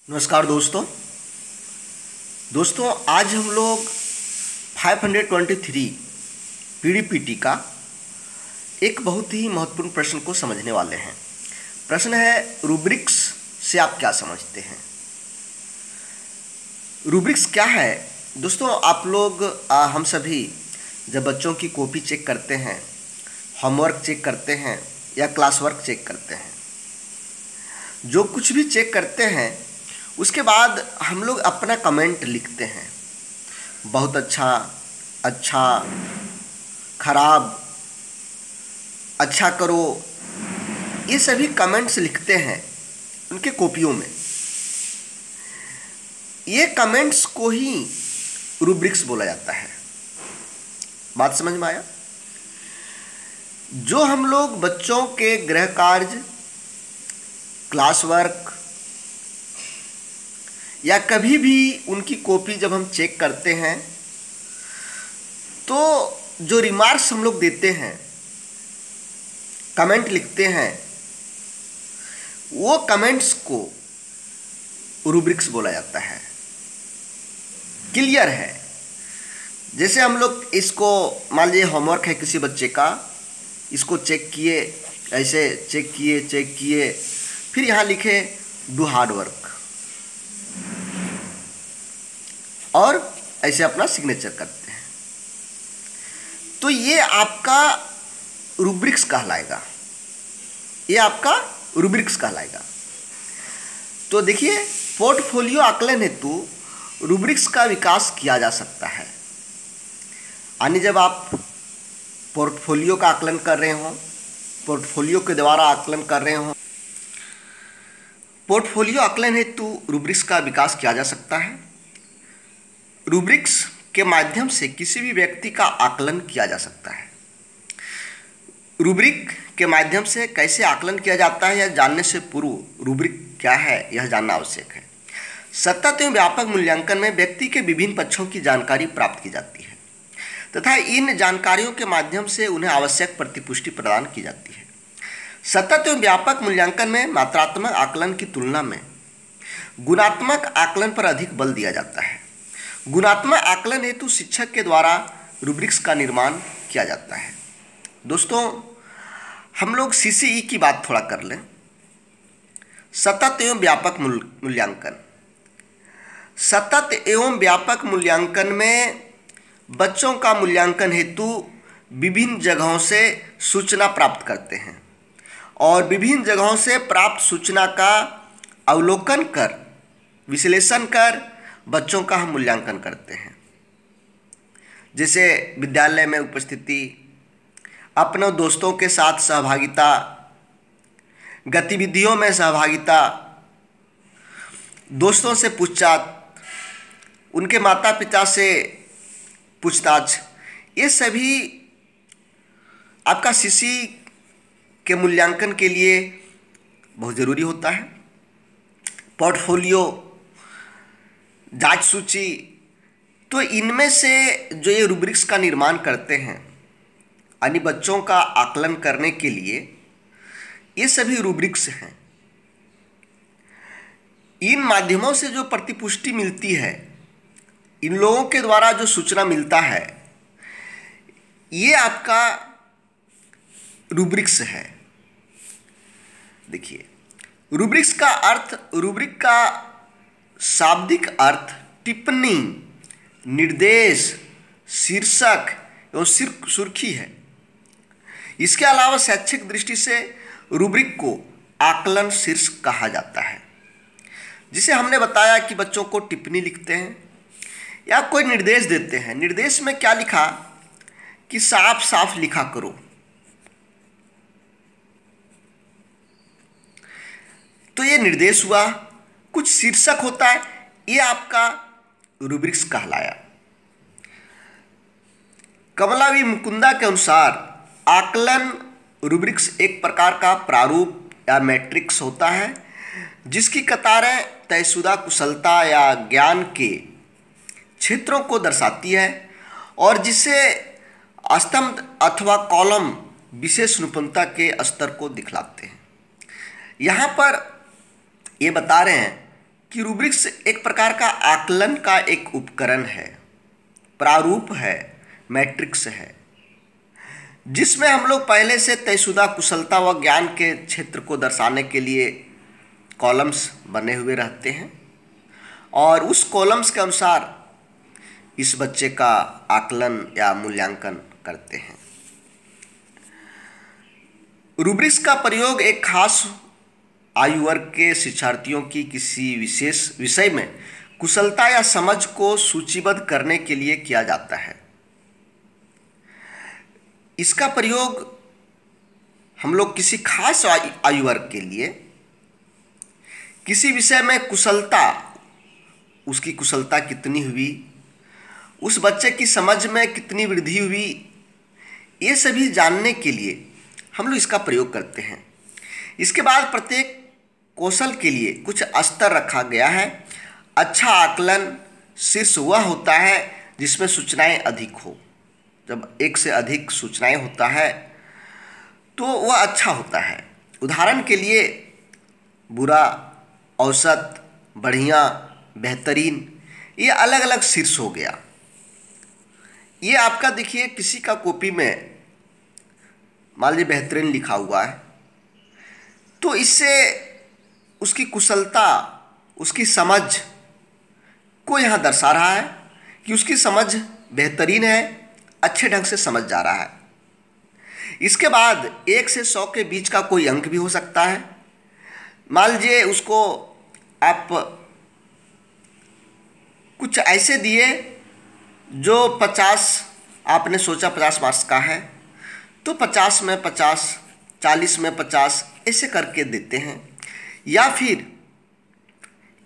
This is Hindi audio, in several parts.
नमस्कार दोस्तों आज हम लोग 523 पीडीपीटी का एक बहुत ही महत्वपूर्ण प्रश्न को समझने वाले हैं। प्रश्न है, रूब्रिक्स से आप क्या समझते हैं। रूब्रिक्स क्या है दोस्तों? आप लोग हम सभी जब बच्चों की कॉपी चेक करते हैं, होमवर्क चेक करते हैं या क्लास वर्क चेक करते हैं, जो कुछ भी चेक करते हैं उसके बाद हम लोग अपना कमेंट लिखते हैं। बहुत अच्छा, खराब, अच्छा करो, ये सभी कमेंट्स लिखते हैं उनके कॉपियों में। ये कमेंट्स को ही रूब्रिक्स बोला जाता है। बात समझ में आया? जो हम लोग बच्चों के गृह कार्य, क्लास वर्क या कभी भी उनकी कॉपी जब हम चेक करते हैं तो जो रिमार्क्स हम लोग देते हैं, कमेंट लिखते हैं, वो कमेंट्स को रूब्रिक्स बोला जाता है। क्लियर है? जैसे हम लोग इसको मान लीजिए होमवर्क है किसी बच्चे का, इसको चेक किए, ऐसे चेक किए, फिर यहाँ लिखे डू हार्ड वर्क और ऐसे अपना सिग्नेचर करते हैं, तो ये आपका रूब्रिक्स कहलाएगा। तो देखिए, पोर्टफोलियो आकलन हेतु रूब्रिक्स का विकास किया जा सकता है। यानी जब आप पोर्टफोलियो का आकलन कर रहे हो, पोर्टफोलियो के द्वारा आकलन कर रहे हो, पोर्टफोलियो आकलन हेतु रूब्रिक्स का विकास किया जा सकता है। रूब्रिक्स के माध्यम से किसी भी व्यक्ति का आकलन किया जा सकता है। रूब्रिक के माध्यम से कैसे आकलन किया जाता है, यह जानने से पूर्व रूब्रिक क्या है यह जानना आवश्यक है। सतत एवं व्यापक मूल्यांकन में व्यक्ति के विभिन्न पक्षों की जानकारी प्राप्त की जाती है तथा इन जानकारियों के माध्यम से उन्हें आवश्यक प्रतिपुष्टि प्रदान की जाती है। सतत एवं व्यापक मूल्यांकन में मात्रात्मक आकलन की तुलना में गुणात्मक आकलन पर अधिक बल दिया जाता है। गुणात्मक आकलन हेतु शिक्षक के द्वारा रूब्रिक्स का निर्माण किया जाता है। दोस्तों, हम लोग सीसीई की बात थोड़ा कर लें। सतत एवं व्यापक मूल्यांकन। सतत एवं व्यापक मूल्यांकन में बच्चों का मूल्यांकन हेतु विभिन्न जगहों से सूचना प्राप्त करते हैं और विभिन्न जगहों से प्राप्त सूचना का अवलोकन कर, विश्लेषण कर बच्चों का हम मूल्यांकन करते हैं। जैसे विद्यालय में उपस्थिति, अपने दोस्तों के साथ सहभागिता, गतिविधियों में सहभागिता, दोस्तों से पूछताछ, उनके माता पिता से पूछताछ, ये सभी आपका सीसी के मूल्यांकन के लिए बहुत ज़रूरी होता है। पोर्टफोलियो, जांच सूची, तो इनमें से जो ये रूब्रिक्स का निर्माण करते हैं, यानी बच्चों का आकलन करने के लिए ये सभी रूब्रिक्स हैं। इन माध्यमों से जो प्रतिपुष्टि मिलती है, इन लोगों के द्वारा जो सूचना मिलता है, ये आपका रूब्रिक्स है। देखिए, रूब्रिक्स का अर्थ, रूब्रिक का शाब्दिक अर्थ टिप्पणी, निर्देश, शीर्षक एवं सुर्खी है। इसके अलावा शैक्षिक दृष्टि से रूब्रिक को आकलन शीर्ष कहा जाता है। जिसे हमने बताया कि बच्चों को टिप्पणी लिखते हैं या कोई निर्देश देते हैं। निर्देश में क्या लिखा कि साफ साफ लिखा करो, तो ये निर्देश हुआ। कुछ शीर्षक होता है, ये आपका रूब्रिक्स कहलाया। कमला वी मुकुंदा के अनुसार आकलन रूब्रिक्स एक प्रकार का प्रारूप या मैट्रिक्स होता है जिसकी कतारें तयशुदा कुशलता या ज्ञान के क्षेत्रों को दर्शाती है और जिसे स्तंभ अथवा कॉलम विशेष निपुणता के स्तर को दिखलाते हैं। यहाँ पर ये बता रहे हैं कि रूब्रिक्स एक प्रकार का आकलन का एक उपकरण है, प्रारूप है, मैट्रिक्स है, जिसमें हम लोग पहले से तयशुदा कुशलता व ज्ञान के क्षेत्र को दर्शाने के लिए कॉलम्स बने हुए रहते हैं और उस कॉलम्स के अनुसार इस बच्चे का आकलन या मूल्यांकन करते हैं। रूब्रिक्स का प्रयोग एक खास आयु वर्ग के शिक्षार्थियों की किसी विशेष विषय में कुशलता या समझ को सूचीबद्ध करने के लिए किया जाता है। इसका प्रयोग हम लोग किसी खास आयु वर्ग के लिए किसी विषय में कुशलता, उसकी कुशलता कितनी हुई, उस बच्चे की समझ में कितनी वृद्धि हुई, ये सभी जानने के लिए हम लोग इसका प्रयोग करते हैं। इसके बाद प्रत्येक कौशल के लिए कुछ स्तर रखा गया है। अच्छा आकलन शीर्ष वह होता है जिसमें सूचनाएं अधिक हो। जब एक से अधिक सूचनाएं होता है तो वह अच्छा होता है। उदाहरण के लिए बुरा, औसत, बढ़िया, बेहतरीन, ये अलग अलग शीर्ष हो गया। ये आपका देखिए किसी का कॉपी में मान लीजिए बेहतरीन लिखा हुआ है, तो इससे उसकी कुशलता, उसकी समझ को यहाँ दर्शा रहा है कि उसकी समझ बेहतरीन है, अच्छे ढंग से समझ जा रहा है। इसके बाद 1 से 100 के बीच का कोई अंक भी हो सकता है। मान लीजिए उसको आप कुछ ऐसे दिए जो 50, आपने सोचा 50 मार्क्स का है, तो 50 में 50, 40 में 50 ऐसे करके देते हैं। या फिर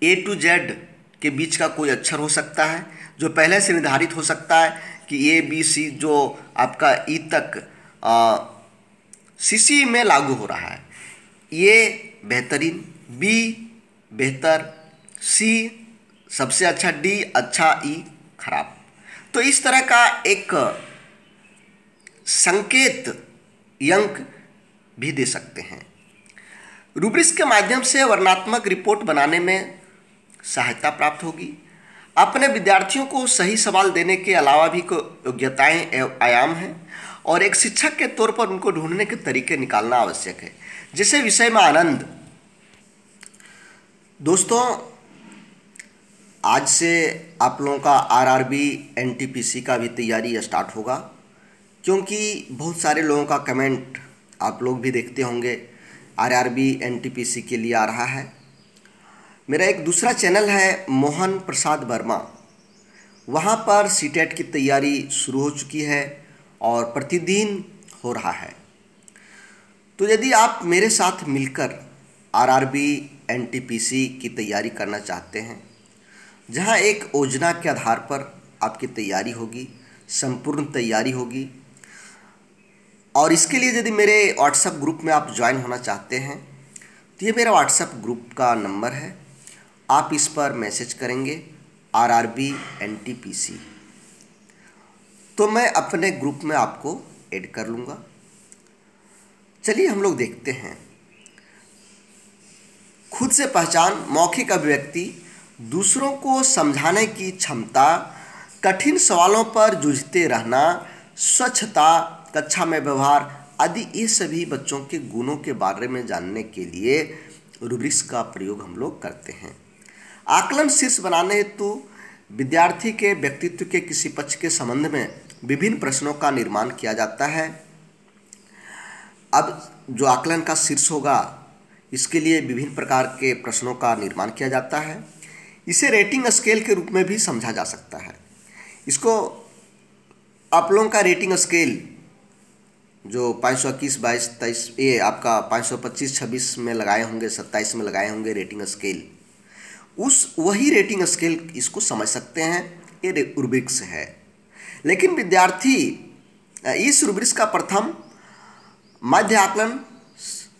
A to Z के बीच का कोई अक्षर हो सकता है जो पहले से निर्धारित हो सकता है कि ABC जो आपका E तक CC में लागू हो रहा है। A बेहतरीन, B बेहतर, C सबसे अच्छा, D अच्छा, E खराब। तो इस तरह का एक संकेत अंक भी दे सकते हैं। रूब्रिक्स के माध्यम से वर्णनात्मक रिपोर्ट बनाने में सहायता प्राप्त होगी। अपने विद्यार्थियों को सही सवाल देने के अलावा भी कोई योग्यताएं एवं आयाम हैं और एक शिक्षक के तौर पर उनको ढूंढने के तरीके निकालना आवश्यक है। जैसे विषय में आनंद। दोस्तों, आज से आप लोगों का RRB NTPC का भी तैयारी स्टार्ट होगा, क्योंकि बहुत सारे लोगों का कमेंट आप लोग भी देखते होंगे RRB NTPC के लिए आ रहा है। मेरा एक दूसरा चैनल है मोहन प्रसाद वर्मा, वहाँ पर CTET की तैयारी शुरू हो चुकी है और प्रतिदिन हो रहा है। तो यदि आप मेरे साथ मिलकर RRB NTPC की तैयारी करना चाहते हैं, जहाँ एक योजना के आधार पर आपकी तैयारी होगी, संपूर्ण तैयारी होगी, और इसके लिए यदि मेरे व्हाट्सएप ग्रुप में आप ज्वाइन होना चाहते हैं तो ये मेरा व्हाट्सएप ग्रुप का नंबर है। आप इस पर मैसेज करेंगे RRB NTPC, तो मैं अपने ग्रुप में आपको ऐड कर लूँगा। चलिए हम लोग देखते हैं। खुद से पहचान, मौखिक अभिव्यक्ति, दूसरों को समझाने की क्षमता, कठिन सवालों पर जूझते रहना, स्वच्छता, कक्षा में व्यवहार आदि, ये सभी बच्चों के गुणों के बारे में जानने के लिए रूब्रिक्स का प्रयोग हम लोग करते हैं। आकलन शीर्ष बनाने हेतु विद्यार्थी के व्यक्तित्व के किसी पक्ष के संबंध में विभिन्न प्रश्नों का निर्माण किया जाता है। अब जो आकलन का शीर्ष होगा, इसके लिए विभिन्न प्रकार के प्रश्नों का निर्माण किया जाता है। इसे रेटिंग स्केल के रूप में भी समझा जा सकता है। इसको आप लोगों का रेटिंग स्केल जो 521, 22, 23, ये आपका 525, 26 में लगाए होंगे, 27 में लगाए होंगे रेटिंग स्केल, उस वही रेटिंग स्केल इसको समझ सकते हैं, ये रूब्रिक्स है। लेकिन विद्यार्थी इस रूब्रिक्स का प्रथम मध्य आकलन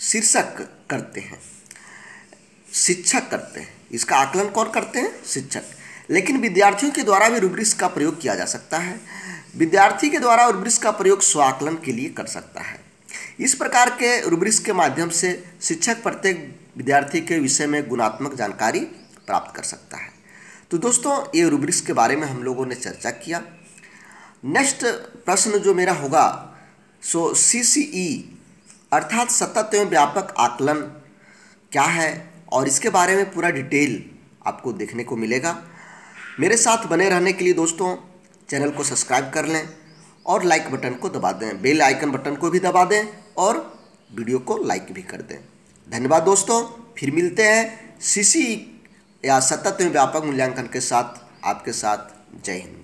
शीर्षक करते हैं, शिक्षक करते हैं। इसका आकलन कौन करते हैं? शिक्षक। लेकिन विद्यार्थियों के द्वारा भी रूब्रिक्स का प्रयोग किया जा सकता है। विद्यार्थी के द्वारा रूब्रिक्स का प्रयोग स्वाकलन के लिए कर सकता है। इस प्रकार के रूब्रिक्स के माध्यम से शिक्षक प्रत्येक विद्यार्थी के विषय में गुणात्मक जानकारी प्राप्त कर सकता है। तो दोस्तों, ये रूब्रिक्स के बारे में हम लोगों ने चर्चा किया। नेक्स्ट प्रश्न जो मेरा होगा सो CCE अर्थात सतत एवं व्यापक आकलन क्या है, और इसके बारे में पूरा डिटेल आपको देखने को मिलेगा। मेरे साथ बने रहने के लिए दोस्तों चैनल को सब्सक्राइब कर लें और लाइक बटन को दबा दें, बेल आइकन बटन को भी दबा दें और वीडियो को लाइक भी कर दें। धन्यवाद दोस्तों, फिर मिलते हैं CCE या सतत एवं व्यापक मूल्यांकन के साथ आपके साथ। जय हिंद।